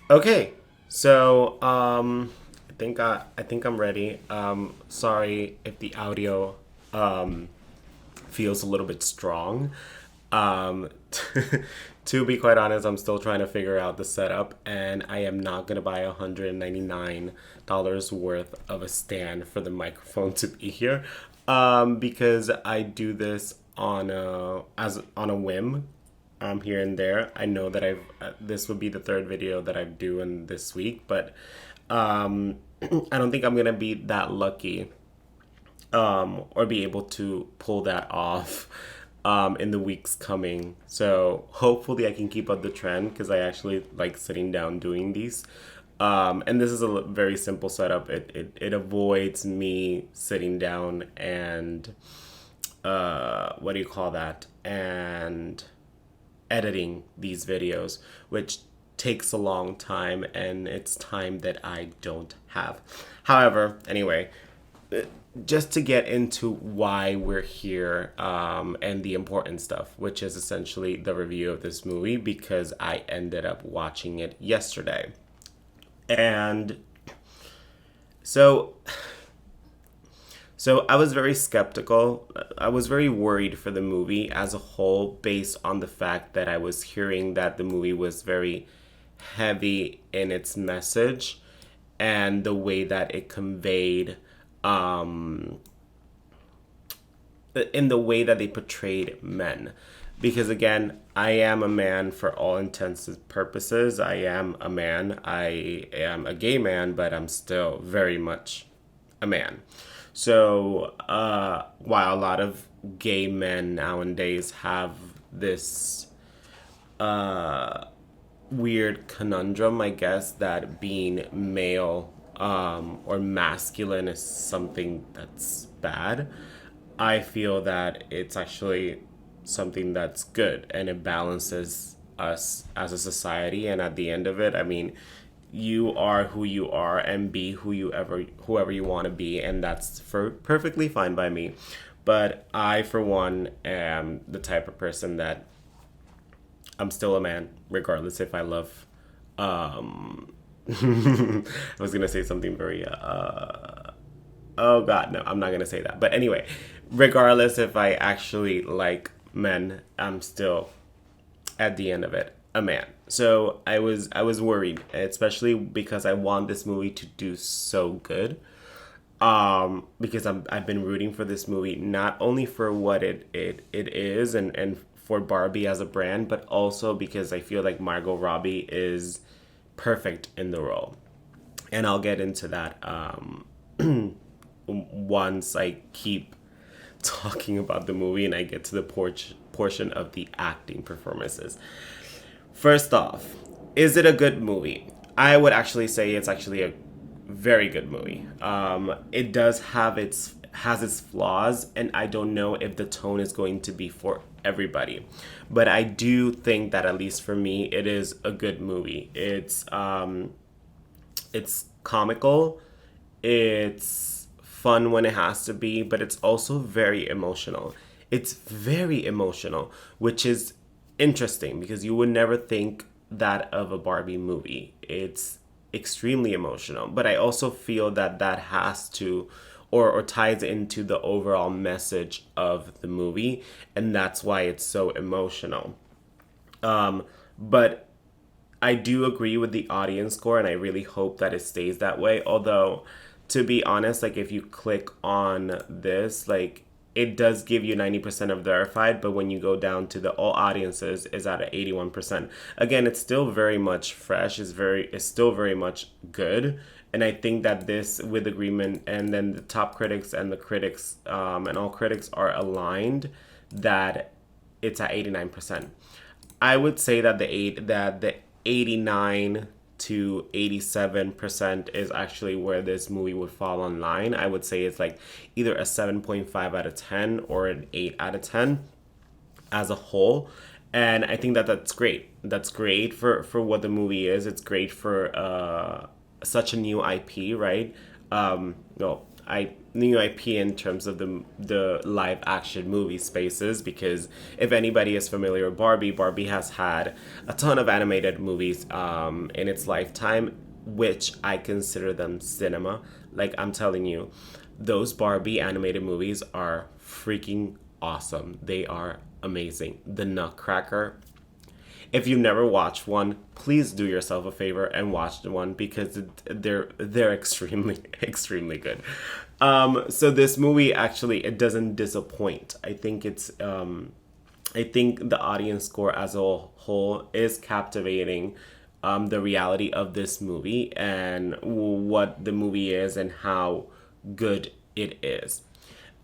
Okay, so I think I'm ready. Sorry if the audio um feels a little bit strong. Um, to be quite honest, I'm still trying to figure out the setup, and I am not gonna buy $199 worth of a stand for the microphone to be here, because I do this on a whim, here and there. I know that I've this would be the third video that I'm doing this week, but I don't think I'm gonna be that lucky, or be able to pull that off in the weeks coming. So hopefully I can keep up the trend because I actually like sitting down doing these. And this is a very simple setup. It avoids me sitting down and what do you call that? And editing these videos, which takes a long time and it's time that I don't have. However, anyway, just to get into why we're here, and the important stuff, which is essentially the review of this movie because I ended up watching it yesterday. And so so I was very skeptical. I was very worried for the movie as a whole based on the fact that I was hearing that the movie was very heavy in its message and the way that it conveyed, um, in the way that they portrayed men. Because again, I am a man for all intents and purposes. I am a man. I am a gay man, but I'm still very much a man. So, while a lot of gay men nowadays have this weird conundrum, I guess, that being male, or masculine is something that's bad, I feel that it's actually something that's good and it balances us as a society. And at the end of it, I mean, you are who you are and be whoever you want to be, and that's for perfectly fine by me. But I, for one, am the type of person that I'm still a man, regardless if I love. I was gonna say something very. Oh God, no, I'm not gonna say that. But anyway, regardless if I actually like men, I'm still at the end of it a man. So I was worried, especially because I want this movie to do so good. Because I've been rooting for this movie not only for what it is, and for Barbie as a brand, but also because I feel like Margot Robbie is perfect in the role. And I'll get into that, once I keep talking about the movie and I get to the portion of the acting performances. First off, is it a good movie? I would actually say it's actually a very good movie. It does have its has its flaws, and I don't know if the tone is going to be for everybody, but I do think that at least for me, it is a good movie. It's comical, it's fun when it has to be, but it's also very emotional. It's very emotional, which is interesting because you would never think that of a Barbie movie. It's extremely emotional, but I also feel that that has to, or ties into the overall message of the movie, and that's why it's so emotional. But I do agree with the audience score, and I really hope that it stays that way. Although, to be honest, like if you click on this, like it does give you 90% of verified, but when you go down to the all audiences, is at 81%. Again, it's still very much fresh. It's still very much good. And I think that this, with agreement, and then the top critics and the critics, and all critics are aligned that it's at 89%. I would say that the 89 to 87% is actually where this movie would fall online. I would say it's like either a 7.5 out of 10 or an 8 out of 10 as a whole. And I think that that's great. That's great for what the movie is. It's great for such a new IP, right? No, I new IP in terms of the live action movie spaces, because if anybody is familiar with Barbie, Barbie has had a ton of animated movies in its lifetime, which I consider them cinema. Like, I'm telling you, those Barbie animated movies are freaking awesome. They are amazing. The Nutcracker, if you've never watched one, please do yourself a favor and watch one, because they're extremely extremely good. So this movie actually, it doesn't disappoint. I think the audience score as a whole is captivating. The reality of this movie and what the movie is and how good it is.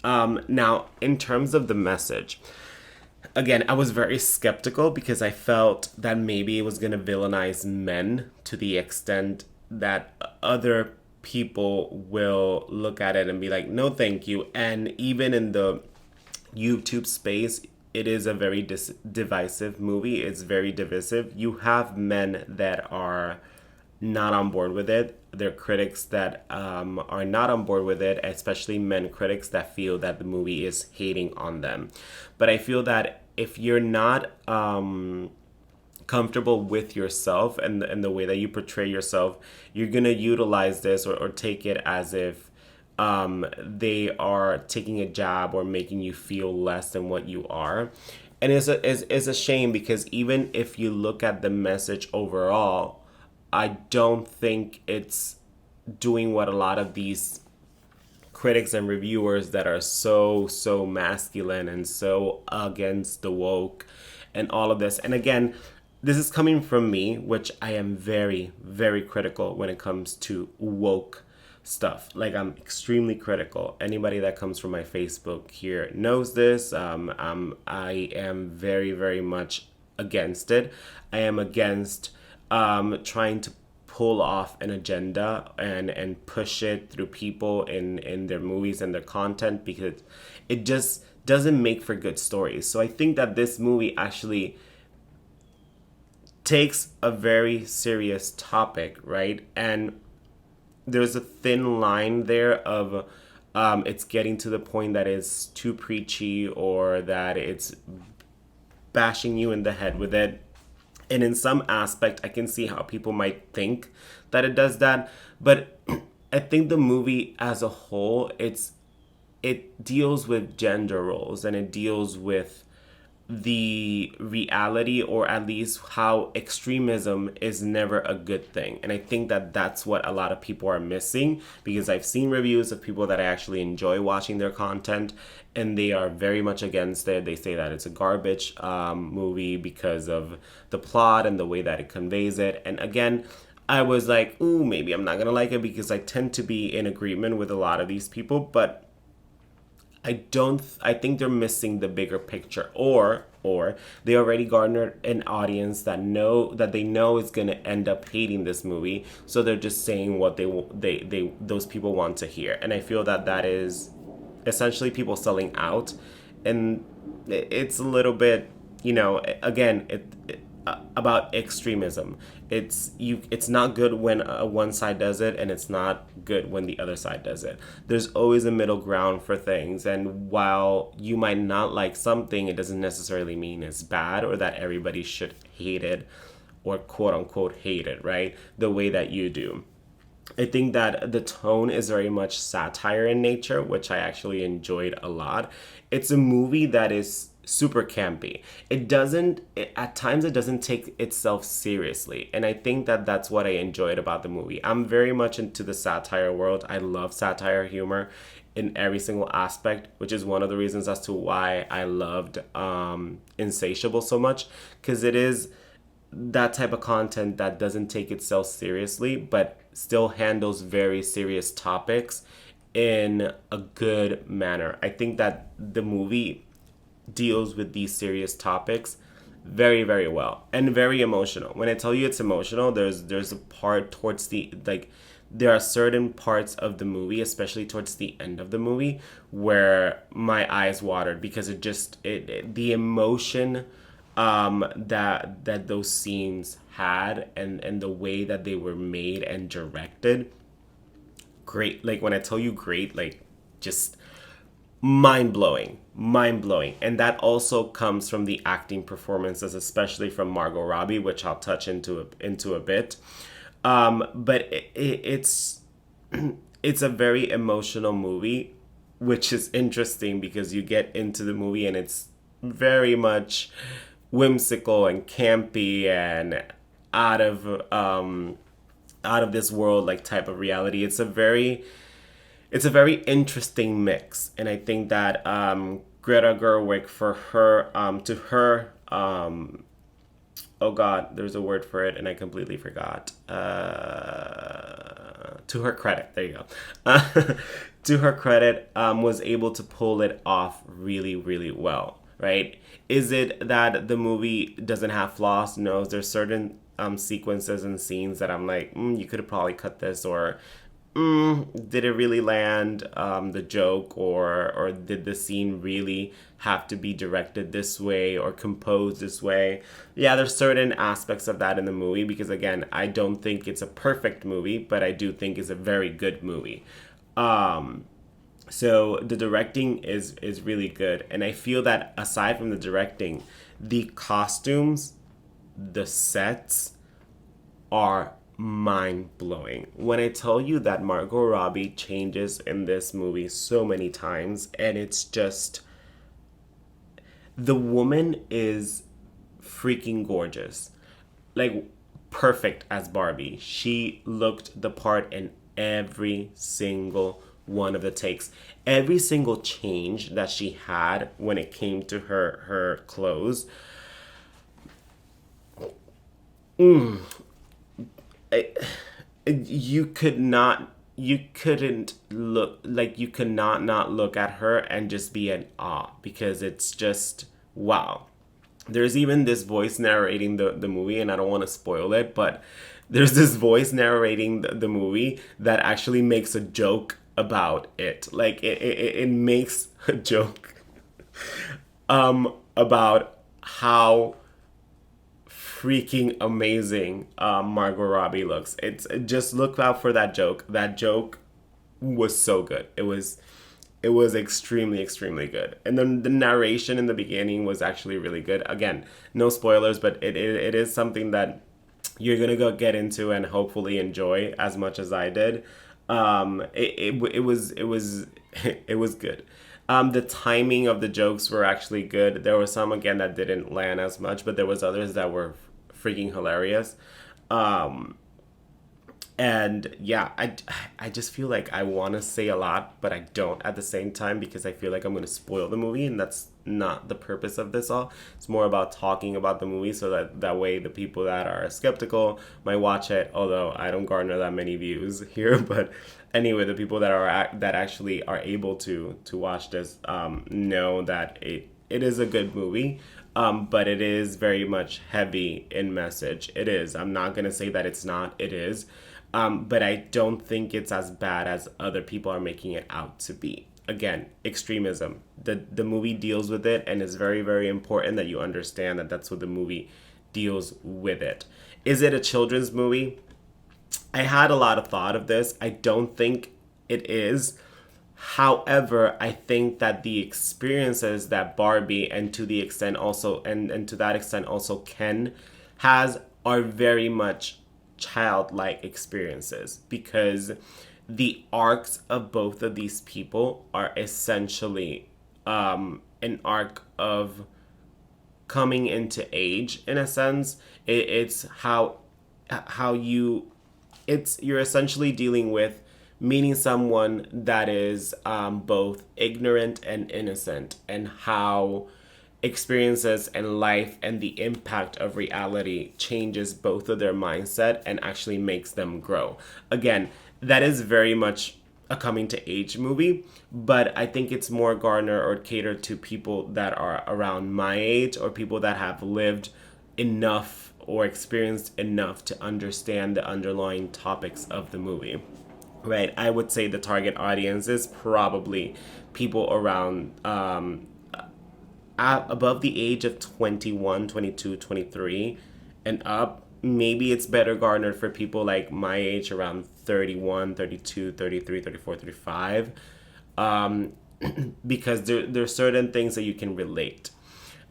Now, in terms of the message, again, I was very skeptical because I felt that maybe it was going to villainize men to the extent that other people will look at it and be like, no, thank you. And even in the YouTube space, it is a very divisive movie. It's very divisive. You have men that are not on board with it. There are critics that are not on board with it, especially men critics that feel that the movie is hating on them. But I feel that if you're not comfortable with yourself and the way that you portray yourself, you're going to utilize this or take it as if they are taking a jab or making you feel less than what you are. And it's a shame, because even if you look at the message overall, I don't think it's doing what a lot of these critics and reviewers that are so masculine and so against the woke and all of this. And again, this is coming from me, which I am very, very critical when it comes to woke stuff. Like, I'm extremely critical. Anybody that comes from my Facebook here knows this. I am very, very much against it. I am against trying to pull off an agenda and push it through people in their movies and their content, because it just doesn't make for good stories. So I think that this movie actually takes a very serious topic, right? And there's a thin line there of it's getting to the point that it's too preachy, or that it's bashing you in the head with it. And in some aspect, I can see how people might think that it does that. But I think the movie as a whole, it deals with gender roles, and it deals with the reality, or at least how extremism is never a good thing. And I think that that's what a lot of people are missing, because I've seen reviews of people that I actually enjoy watching their content, and they are very much against it. They say that it's a garbage movie because of the plot and the way that it conveys it. And again, I was like, ooh, maybe I'm not gonna like it, because I tend to be in agreement with a lot of these people. But I think they're missing the bigger picture, or they already garnered an audience that they know is going to end up hating this movie, so they're just saying what they those people want to hear. And I feel that that is essentially people selling out, and it's a little bit, again, about extremism. It's not good when one side does it, and it's not good when the other side does it. There's always a middle ground for things, and while you might not like something, it doesn't necessarily mean it's bad, or that everybody should hate it, or quote unquote hate it, right? The way that you do. I think that the tone is very much satire in nature, which I actually enjoyed a lot. It's a movie that is super campy. At times it doesn't take itself seriously. And I think that that's what I enjoyed about the movie. I'm very much into the satire world. I love satire humor in every single aspect, which is one of the reasons as to why I loved Insatiable so much, because it is that type of content that doesn't take itself seriously, but still handles very serious topics in a good manner. I think that the movie deals with these serious topics very, very well, and very emotional. When I tell you it's emotional, there's a part towards there are certain parts of the movie, especially towards the end of the movie, where my eyes watered, because the emotion that those scenes had, and the way that they were made and directed, great. Like, when I tell you great, like, just mind blowing, and that also comes from the acting performances, especially from Margot Robbie, which I'll touch into a bit. But it's a very emotional movie, which is interesting because you get into the movie and it's very much whimsical and campy and out of um out of this world like type of reality. It's a very interesting mix, and I think that Greta Gerwig, for her to her oh god, there's a word for it and I completely forgot. To her credit, there you go. To her credit, was able to pull it off really, really well. Right? Is it that the movie doesn't have flaws? No, there's certain sequences and scenes that I'm like, you could have probably cut this, or did it really land the joke, or did the scene really have to be directed this way or composed this way? Yeah, there's certain aspects of that in the movie, because again, I don't think it's a perfect movie, but I do think it's a very good movie. So the directing is really good, and I feel that aside from the directing, the costumes, the sets are mind blowing. When I tell you that Margot Robbie changes in this movie so many times, and it's just, the woman is freaking gorgeous. Like, perfect as Barbie. She looked the part in every single one of the takes. Every single change that she had when it came to her clothes. I, you could not look at her and just be in awe, because it's just wow. There's even this voice narrating the movie, and I don't want to spoil it, but there's this voice narrating the movie that actually makes a joke about it. Like, it makes a joke about how freaking amazing Margot Robbie looks. It's just, look out for that joke. That joke was so good. It was extremely good. And then the narration in the beginning was actually really good. Again, no spoilers, but it is something that you're gonna go get into and hopefully enjoy as much as I did. It was it was good. The timing of the jokes were actually good. There were some again that didn't land as much, but there was others that were freaking hilarious. Um, and yeah, I just feel like I want to say a lot, but I don't at the same time, because I feel like I'm going to spoil the movie, and that's not the purpose of this all. It's more about talking about the movie, so that way the people that are skeptical might watch it, although I don't garner that many views here. But anyway, the people that actually are able to watch this know that it is a good movie. But it is very much heavy in message. It is. I'm not going to say that it's not. It is. But I don't think it's as bad as other people are making it out to be. Again, extremism. The movie deals with it, and it's very, very important that you understand that that's what the movie deals with it. Is it a children's movie? I had a lot of thought of this. I don't think it is. However, I think that the experiences that Barbie, and to the extent also, and to that extent also Ken has, are very much childlike experiences, because the arcs of both of these people are essentially an arc of coming into age, in a sense. It's how you, you're essentially dealing with meeting someone that is both ignorant and innocent, and how experiences and life and the impact of reality changes both of their mindset and actually makes them grow. Again, that is very much a coming to age movie, but I think it's more garner or catered to people that are around my age, or people that have lived enough or experienced enough to understand the underlying topics of the movie. Right, I would say the target audience is probably people around above the age of 21, 22, 23 and up. Maybe it's better garnered for people like my age, around 31, 32, 33, 34, 35. um, because there's certain things that you can relate.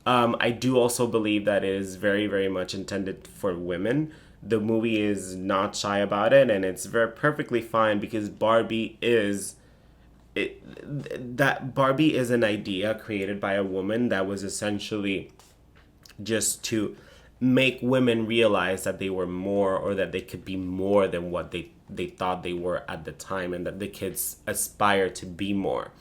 I do also believe that it is very, very much intended for women. The movie is not shy about it, and it's very perfectly fine because Barbie is an idea created by a woman that was essentially just to make women realize that they were more, or that they could be more than what they thought they were at the time, and that the kids aspire to be more.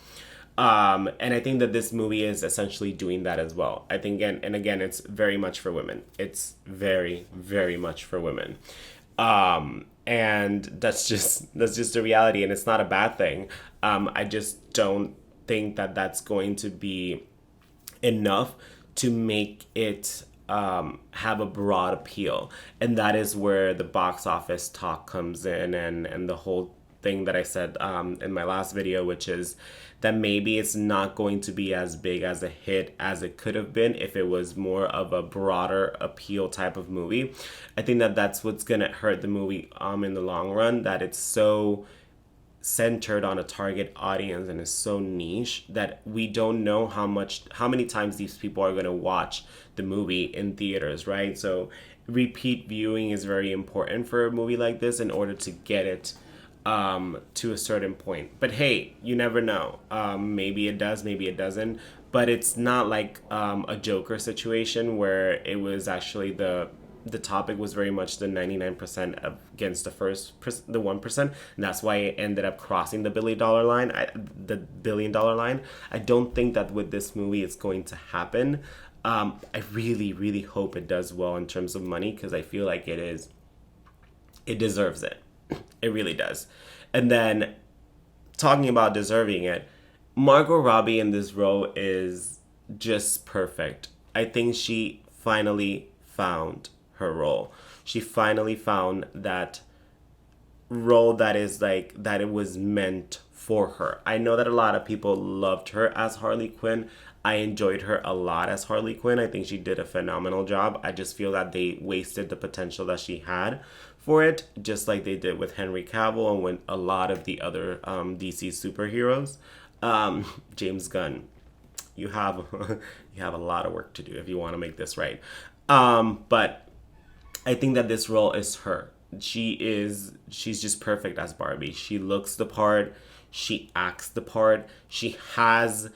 And I think that this movie is essentially doing that as well. I think, and again, it's very much for women. It's very, very much for women. And that's just the reality, and it's not a bad thing. I just don't think that that's going to be enough to make it have a broad appeal. And that is where the box office talk comes in, and the whole thing that I said in my last video, which is that maybe it's not going to be as big as a hit as it could have been if it was more of a broader appeal type of movie. I think that that's what's going to hurt the movie in the long run, that it's so centered on a target audience and is so niche that we don't know how many times these people are going to watch the movie in theaters, right? So repeat viewing is very important for a movie like this in order to get it to a certain point. But hey, you never know. Maybe it does, maybe it doesn't. But it's not like a Joker situation where it was actually the topic was very much the 99% against the 1%, and that's why it ended up crossing the billion dollar line. I don't think that with this movie it's going to happen. I really, really hope it does well in terms of money, because I feel like it deserves it. It really does. And then, talking about deserving it, Margot Robbie in this role is just perfect. I think she finally found her role. She finally found that role that is like that it was meant for her. I know that a lot of people loved her as Harley Quinn. I enjoyed her a lot as Harley Quinn. I think she did a phenomenal job. I just feel that they wasted the potential that she had for it, just like they did with Henry Cavill and with a lot of the other DC superheroes. James Gunn, you have you have a lot of work to do if you want to make this right. But I think that this role is her. She's just perfect as Barbie. She looks the part, she acts the part. She has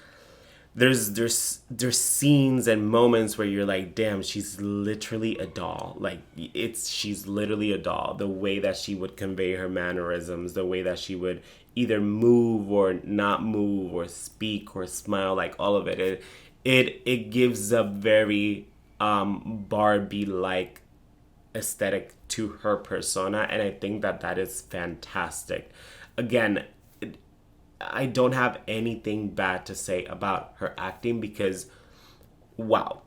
there's scenes and moments where you're like, damn, she's literally a doll. Like, she's literally a doll. The way that she would convey her mannerisms, the way that she would either move or not move or speak or smile, like all of it gives a very Barbie like aesthetic to her persona, and I think that that is fantastic. Again, I don't have anything bad to say about her acting, because wow.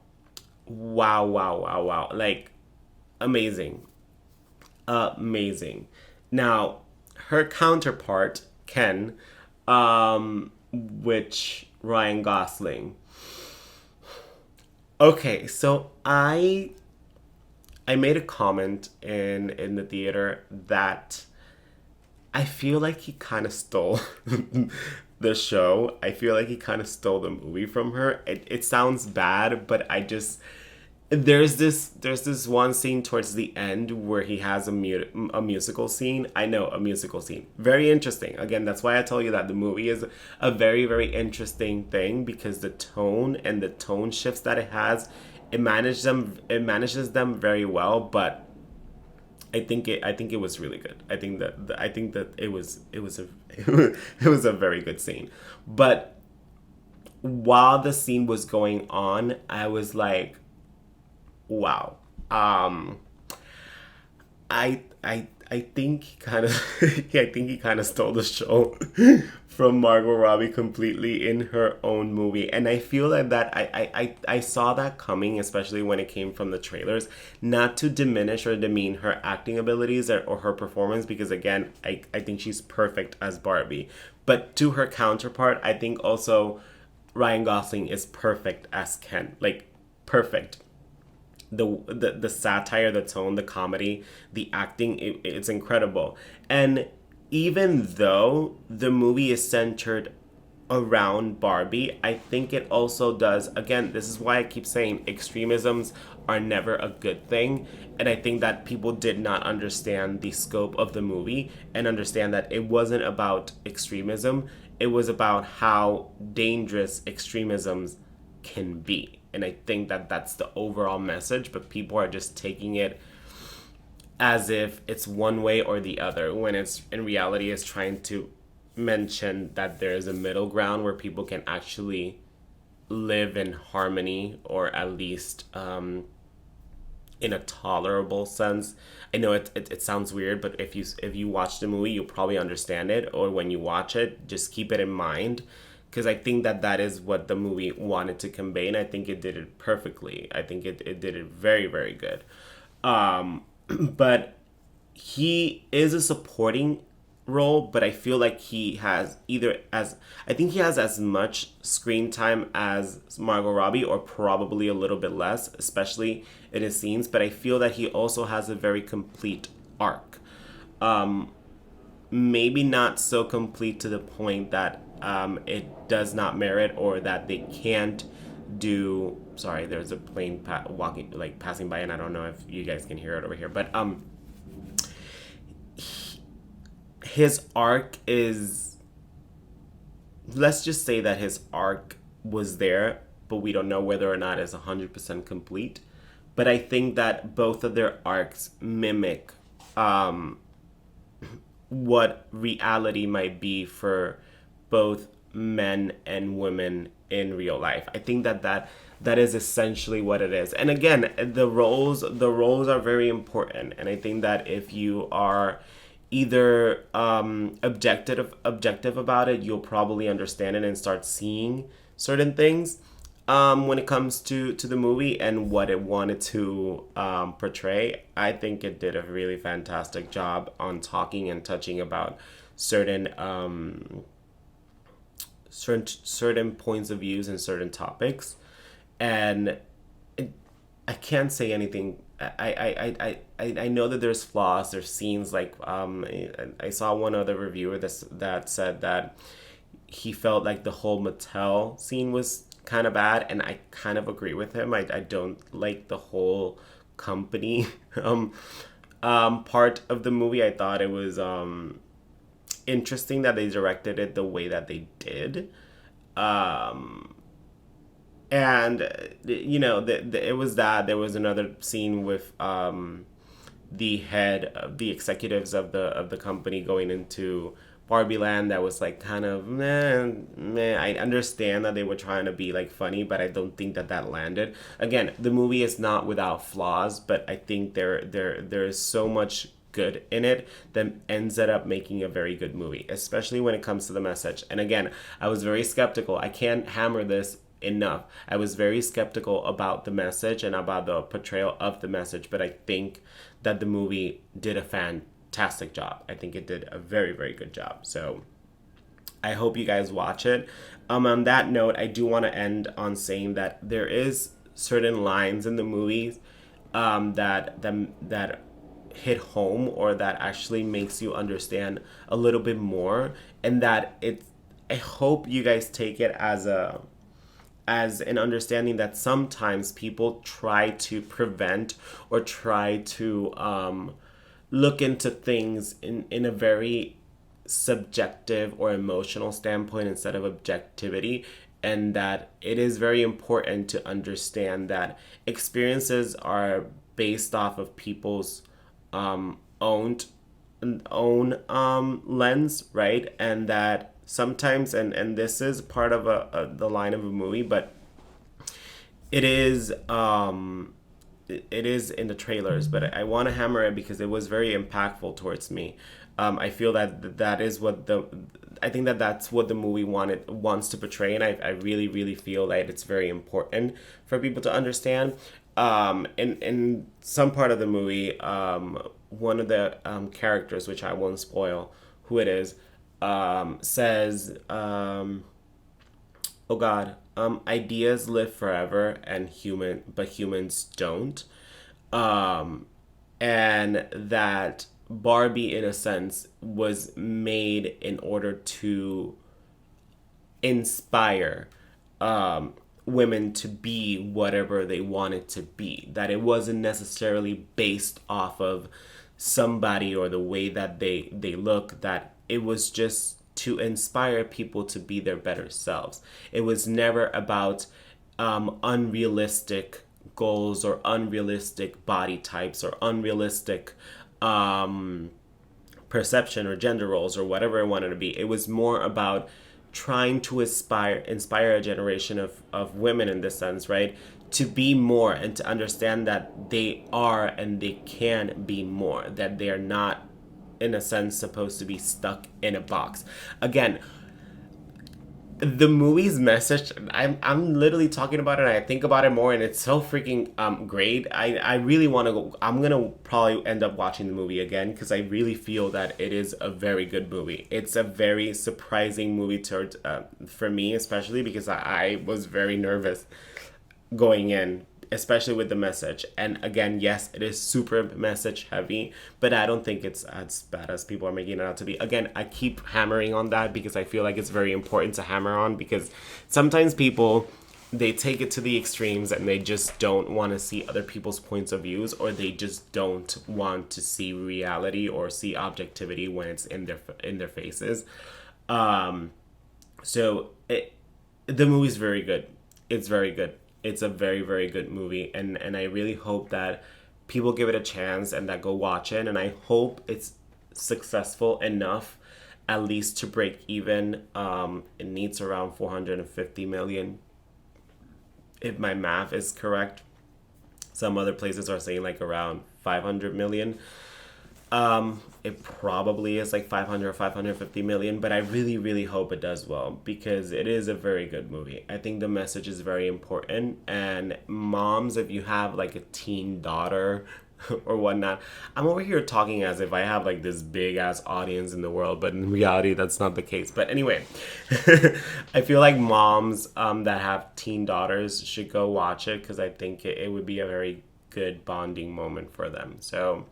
Wow. Like, amazing. Amazing. Now, her counterpart, Ken, which Ryan Gosling. Okay, so I made a comment in the theater that I feel like he kind of stole the show. I feel like he kind of stole the movie from her. It sounds bad, but there's this one scene towards the end where he has a musical scene. I know, a musical scene. Very interesting. Again, that's why I tell you that the movie is a very, very interesting thing, because the tone and the tone shifts that it has, it manages them very well, but I think it was really good. I think that it was it was a very good scene. But while the scene was going on, I was like, wow. I think he kind of I think he kind of stole the show from Margot Robbie completely in her own movie, and I feel like that I saw that coming, especially when it came from the trailers. Not to diminish or demean her acting abilities or her performance, because again, I think she's perfect as Barbie, but to her counterpart, I think also Ryan Gosling is perfect as Ken, like perfect. The satire, the tone, the comedy, the acting, it's incredible. And even though the movie is centered around Barbie. I think it also does, again, this is why I keep saying extremisms are never a good thing. And I think that people did not understand the scope of the movie and understand that it wasn't about extremism, it was about how dangerous extremisms can be. And I think that that's the overall message, but people are just taking it as if it's one way or the other, when it's in reality is trying to mention that there is a middle ground where people can actually live in harmony, or at least in a tolerable sense. I know it sounds weird, but if you watch the movie, you'll probably understand it. Or when you watch it, just keep it in mind, because I think that that is what the movie wanted to convey, and I think it did it perfectly. I think it did it very, very good. But he is a supporting role, but I feel like he has either as I think he has as much screen time as Margot Robbie, or probably a little bit less, especially in his scenes. But I feel that he also has a very complete arc. Maybe not so complete to the point that it does not merit, or that they can't do. Sorry, there's a plane walking, like passing by, and I don't know if you guys can hear it over here, but his arc is, let's just say that his arc was there, but we don't know whether or not it's 100% complete. But I think that both of their arcs mimic what reality might be for both men and women in real life. I think that that is essentially what it is. And again, the roles are very important. And I think that if you are either objective about it, you'll probably understand it and start seeing certain things when it comes to the movie and what it wanted to portray. I think it did a really fantastic job on talking and touching about certain certain points of views and certain topics. And I can't say anything. I know that there's flaws. There's scenes like I saw one other reviewer that said that he felt like the whole Mattel scene was kind of bad, and I kind of agree with him. I don't like the whole company part of the movie. I thought it was interesting that they directed it the way that they did. And it was that there was another scene with the head of the executives of the company going into Barbie Land that was like kind of meh. I understand that they were trying to be like funny, but I don't think that landed. Again, the movie is not without flaws, but I think there is so much good in it that ends up making a very good movie, especially when it comes to the message. And again, I was very skeptical. I can't hammer this enough. I was very skeptical about the message and about the portrayal of the message, but I think that the movie did a fantastic job. I think it did a very, very good job. So I hope you guys watch it. On that note, I do want to end on saying that there is certain lines in the movies that hit home, or that actually makes you understand a little bit more, and that I hope you guys take it as an understanding that sometimes people try to prevent or try to look into things in a very subjective or emotional standpoint instead of objectivity. And that it is very important to understand that experiences are based off of people's own lens, right? And that sometimes, and this is part of the line of a movie, but it is in the trailers, but I want to hammer it because it was very impactful towards me. I feel that is what I think that's what the movie wants to portray, and I really, really feel that it's very important for people to understand. In some part of the movie, one of the characters, which I won't spoil who it is, says, "Oh God, ideas live forever, and humans don't," and that Barbie, in a sense, was made in order to inspire women to be whatever they wanted to be. That it wasn't necessarily based off of somebody or the way that they look. That it was just to inspire people to be their better selves. It was never about unrealistic goals or unrealistic body types or unrealistic perception or gender roles or whatever it wanted to be. It was more about trying to inspire a generation of women in this sense, right? To be more and to understand that they are and they can be more, that they are not, in a sense, supposed to be stuck in a box. Again, the movie's message, I'm literally talking about it and I think about it more and it's so freaking great. I really want to go. I'm gonna probably end up watching the movie again because I really feel that it is a very good movie. It's a very surprising movie for me, especially because I was very nervous going in, especially with the message. And again, yes, it is super message heavy, but I don't think it's as bad as people are making it out to be. Again, I keep hammering on that because I feel like it's very important to hammer on, because sometimes people, they take it to the extremes and they just don't want to see other people's points of views, or they just don't want to see reality or see objectivity when it's in their faces. So the movie's very good. It's very good. It's a very, very good movie, and I really hope that people give it a chance and that go watch it, and I hope it's successful enough at least to break even. It needs around 450 million if my math is correct. Some other places are saying like around 500 million. It probably is like 500 or 550 million, but I really, really hope it does well because it is a very good movie. I think the message is very important. And moms, if you have like a teen daughter or whatnot, I'm over here talking as if I have like this big ass audience in the world, but in reality, that's not the case. But anyway, I feel like moms that have teen daughters should go watch it because I think it would be a very good bonding moment for them. So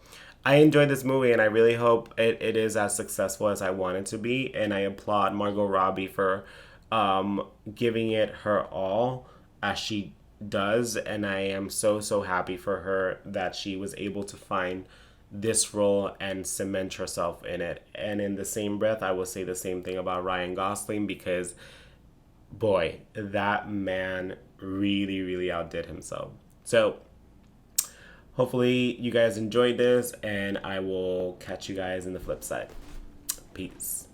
I enjoyed this movie and I really hope it is as successful as I want it to be. And I applaud Margot Robbie for giving it her all as she does. And I am so, so happy for her that she was able to find this role and cement herself in it. And in the same breath, I will say the same thing about Ryan Gosling because, boy, that man really, really outdid himself. So hopefully you guys enjoyed this, and I will catch you guys in the flip side. Peace.